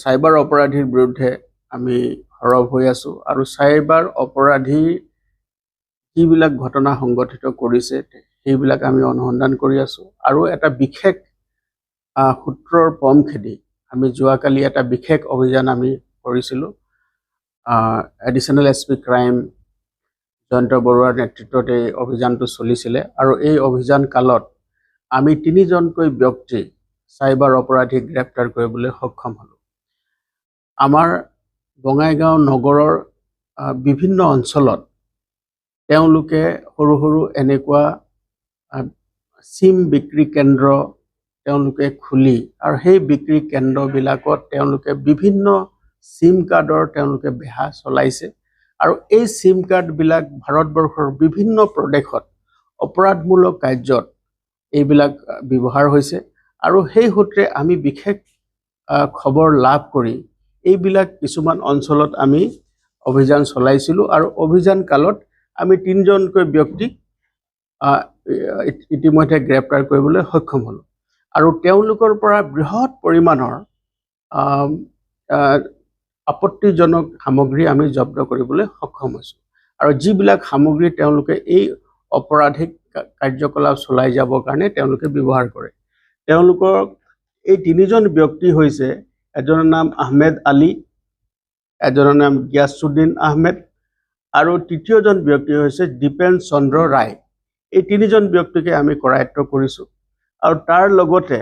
Cyber অপৰাধীৰ বিৰুদ্ধে আমি সৰব হৈ আছো আৰু চাইবাৰ অপৰাধী যিবিলাক ঘটনা সংঘটিত কৰিছে সেইবিলাক আমি অনুসন্ধান কৰি আছো আৰু এটা বিশেষ সূত্ৰৰ পম খেদি আমি যোৱাকালি এটা বিশেষ অভিযান আমি কৰিছিলোঁ এডিশ্যনেল এছপি ক্ৰাইম জয়ন্ত বৰুৱাৰ নেতৃত্বত এই অভিযানটো চলিছিলে আৰু এই অভিযান কালত আমি 3জনকৈ ব্যক্তি চাইবাৰ অপৰাধীক গ্ৰেপ্তাৰ কৰিবলৈ সক্ষম হলো। আমাৰ বঙাইগাঁও নগৰৰ বিভিন্ন অঞ্চলত তেওঁলোকে সৰু সৰু এনেকুৱা সিম বিক্ৰী কেন্দ্ৰ তেওঁলোকে খুলি আৰু সেই বিক্ৰী কেন্দ্ৰবিলাকত তেওঁলোকে বিভিন্ন সিম কাৰ্ডৰ তেওঁলোকে বেহা চলাইছে আৰু এই সিম কাৰ্ডবিলাক ভাৰতবৰ্ষৰ বিভিন্ন প্ৰদেশত অপৰাধমূলক কাৰ্যত এইবিলাক ব্যৱহাৰ হৈছে আৰু সেই সূত্ৰে আমি বিশেষ খবৰ লাভ কৰি এইবিলাক কিছুমান অঞ্চলত আমি অভিযান চলাইছিলোঁ আৰু অভিযান কালত আমি 3জনকৈ ব্যক্তিক ইতিমধ্যে গ্ৰেপ্তাৰ কৰিবলৈ সক্ষম হলো আৰু তেওঁলোকৰ পৰা বৃহৎ পৰিমাণৰ আপত্তিজনক সামগ্ৰী আমি জব্দ কৰিবলৈ সক্ষম হৈছোঁ আৰু যিবিলাক সামগ্ৰী তেওঁলোকে এই অপৰাধিক কাৰ্যকলাপ চলাই যাবৰ কাৰণে তেওঁলোকে ব্যৱহাৰ কৰে। তেওঁলোকৰ এই 3জন ব্যক্তি হৈছে এজনৰ নাম আহমেদ আলী, এজনৰ নাম গিয়াছুদ্দিন আহমেদ আৰু তৃতীয়জন ব্যক্তি হৈছে দীপেন চন্দ্ৰ ৰায়। এই 3জন ব্যক্তিকে আমি কৰায়ত্ব কৰিছোঁ আৰু তাৰ লগতে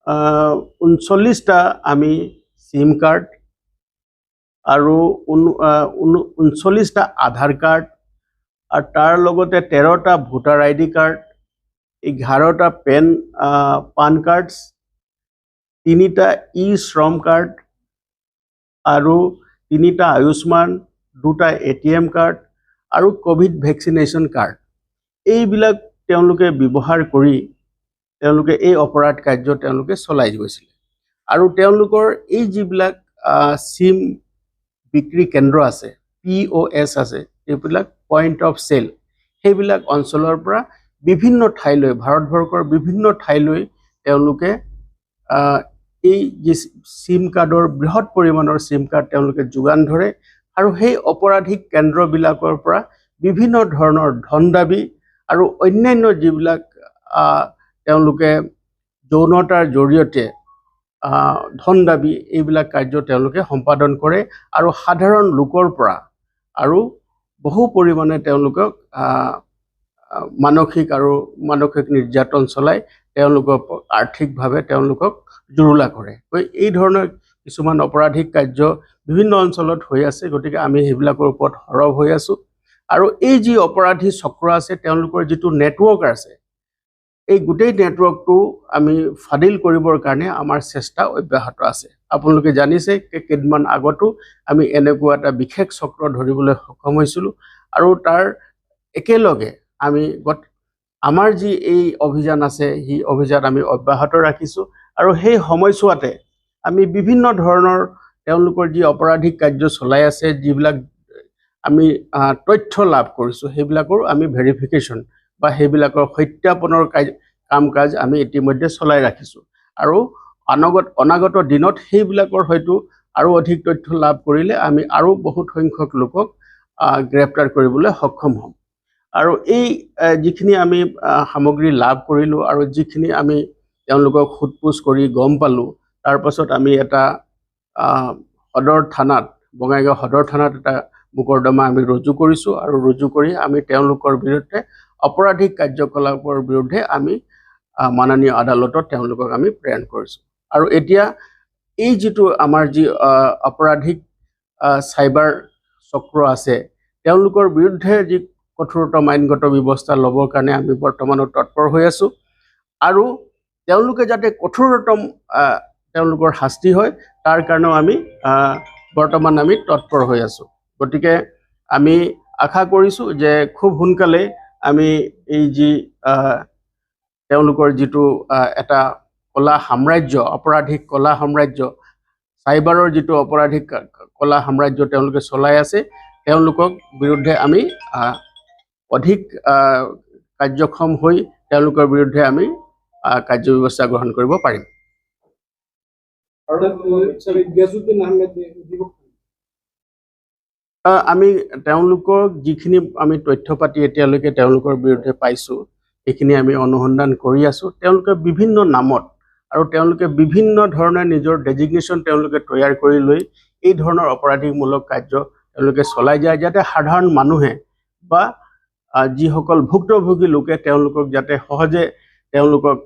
139টা আমি সিম কাৰ্ড আৰু 39টা আধাৰ কাৰ্ড আৰু তাৰ লগতে 13টা ভোটাৰ ID কাৰ্ড, 11টা পান কাৰ্ডছ, 3টা শ্ৰম কাৰ্ড আৰু 3টা আয়ুষ্মান, 2টা ATM কাৰ্ড আৰু কোভিড ভেকচিনেশ্যন কাৰ্ড এইবিলাক তেওঁলোকে ব্যৱহাৰ কৰি তেওঁলোকে এই অপৰাধ কাৰ্য তেওঁলোকে চলাই গৈছিল আৰু তেওঁলোকৰ এই যিবিলাক সিম বিক্ৰী কেন্দ্ৰ আছে POS আছে এইবিলাক পইণ্ট অফ সেল সেইবিলাক অঞ্চলৰ পৰা বিভিন্ন ঠাইলৈ ভাৰতবৰ্ষৰ বিভিন্ন ঠাইলৈ তেওঁলোকে এই যে সিম কাৰ্ডৰ বৃহৎ পৰিমাণৰ সিম কাৰ্ড তেওঁলোকে যোগান ধৰে আৰু সেই অপৰাধিক কেন্দ্ৰবিলাকৰ পৰা বিভিন্ন ধৰণৰ ধন দাবী আৰু অন্যান্য যিবিলাক তেওঁলোকে যৌনতাৰ জৰিয়তে ধন দাবী এইবিলাক কাৰ্য তেওঁলোকে সম্পাদন কৰে আৰু সাধাৰণ লোকৰ পৰা আৰু বহু পৰিমাণে তেওঁলোকক মানসিক নিৰ্যাতন চলাই তেওঁলোকক আৰ্থিকভাৱে তেওঁলোকক জুৰুলা কৰে। এই ধৰণৰ কিছুমান অপৰাধিক কাৰ্য বিভিন্ন অঞ্চলত হৈ আছে, গতিকে আমি সেইবিলাকৰ ওপৰত সৰব হৈ আছো আৰু এই যি অপৰাধী চক্ৰ আছে তেওঁলোকৰ যিটো নেটৱৰ্ক আছে এই গোটেই নেটৱৰ্কটো আমি ফাদিল কৰিবৰ কাৰণে আমাৰ চেষ্টা অব্যাহত আছে। আপোনালোকে জানিছে কেইদিনমান আগতো আমি এনেকুৱা এটা বিশেষ চক্ৰ ধৰিবলৈ সক্ষম হৈছিলোঁ আৰু তাৰ একেলগে আমি আমাৰ যি এই অভিযান আছে সেই অভিযান আমি অব্যাহত ৰাখিছোঁ আৰু সেই সময়ছোৱাতে আমি বিভিন্ন ধৰণৰ তেওঁলোকৰ যি অপৰাধিক কাৰ্য চলাই আছে যিবিলাক আমি তথ্য লাভ কৰিছোঁ সেইবিলাকৰো আমি ভেৰিফিকেশ্যন বা সেইবিলাকৰ সত্যাপনৰ কাম কাজ আমি ইতিমধ্যে চলাই ৰাখিছোঁ আৰু অনাগত দিনত সেইবিলাকৰ হয়তো আৰু অধিক তথ্য লাভ কৰিলে আমি আৰু বহুত সংখ্যক লোকক গ্ৰেপ্তাৰ কৰিবলৈ সক্ষম হ'ম আৰু এই যিখিনি আমি সামগ্ৰী লাভ কৰিলোঁ আৰু যিখিনি আমি তেওঁলোকক সোধপোছ কৰি গম পালোঁ তাৰ পাছত আমি এটা বঙাইগাঁও সদৰ থানাত এটা মোকৰ্দমা আমি ৰুজু কৰিছোঁ আৰু ৰুজু কৰি আমি তেওঁলোকৰ বিৰুদ্ধে অপৰাধিক কাৰ্যকলাপৰ বিৰুদ্ধে আমি মাননীয় আদালতত তেওঁলোকক আমি প্ৰেৰণ কৰিছোঁ আৰু এতিয়া এই যিটো আমাৰ যি অপৰাধিক চাইবাৰ চক্ৰ আছে তেওঁলোকৰ বিৰুদ্ধে যি কঠোৰতম আইনগত ব্যৱস্থা ল'বৰ কাৰণে আমি বৰ্তমানো তৎপৰ হৈ আছোঁ আৰু তেওঁলোকে যাতে কঠোৰতম তেওঁলোকৰ শাস্তি হয় তাৰ কাৰণেও আমি বৰ্তমান আমি তৎপৰ হৈ আছোঁ। গতিকে আমি আশা কৰিছোঁ যে খুব সোনকালে আমি এই যি তেওঁলোকৰ যিটো এটা কলা সাম্ৰাজ্য অপৰাধিক কলা সাম্ৰাজ্য চাইবাৰৰ যিটো অপৰাধিক কলা সাম্ৰাজ্য তেওঁলোকে চলাই আছে তেওঁলোকৰ বিৰুদ্ধে আমি অধিক কাৰ্যক্ষম হৈ তেওঁলোকৰ বিৰুদ্ধে আমি কাৰ্যব্যৱস্থা গ্ৰহণ কৰিব পাৰিম। আমি তেওঁলোকক যিখিনি আমি তথ্য পাতি এতিয়ালৈকে তেওঁলোকৰ বিৰুদ্ধে পাইছোঁ সেইখিনি আমি অনুসন্ধান কৰি আছোঁ। তেওঁলোকে বিভিন্ন নামত আৰু তেওঁলোকে বিভিন্ন ধৰণে নিজৰ ডেজিগনেশ্যন তেওঁলোকে তৈয়াৰ কৰি লৈ এই ধৰণৰ অপৰাধীমূলক কাৰ্য তেওঁলোকে চলাই যায়, যাতে সাধাৰণ মানুহে বা যিসকল ভুক্তভোগী লোকে তেওঁলোকক যাতে সহজে তেওঁলোকক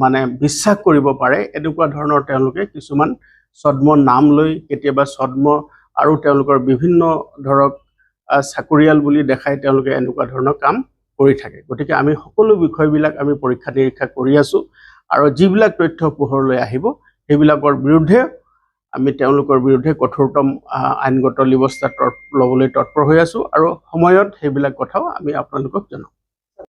মানে বিশ্বাস কৰিব পাৰে, এনেকুৱা ধৰণৰ তেওঁলোকে কিছুমান ছদ্ম নাম লৈ কেতিয়াবা ছদ্ম আৰু তেওঁলোকৰ বিভিন্ন ধৰক চাকৰিয়াল বুলি দেখাই তেওঁলোকে এনেকুৱা ধৰণৰ কাম কৰি থাকে। গতিকে আমি সকলো বিষয়বিলাক আমি পৰীক্ষা নিৰীক্ষা কৰি আছোঁ আৰু যিবিলাক তথ্য পোহৰলৈ আহিব সেইবিলাকৰ বিৰুদ্ধে আমি তেওঁলোকৰ বিৰুদ্ধে কঠোৰতম আইনগত ব্যৱস্থা ল'বলৈ তৎপৰ হৈ আছোঁ আৰু সময়ত সেইবিলাক কথাও আমি আপোনালোকক জনাম।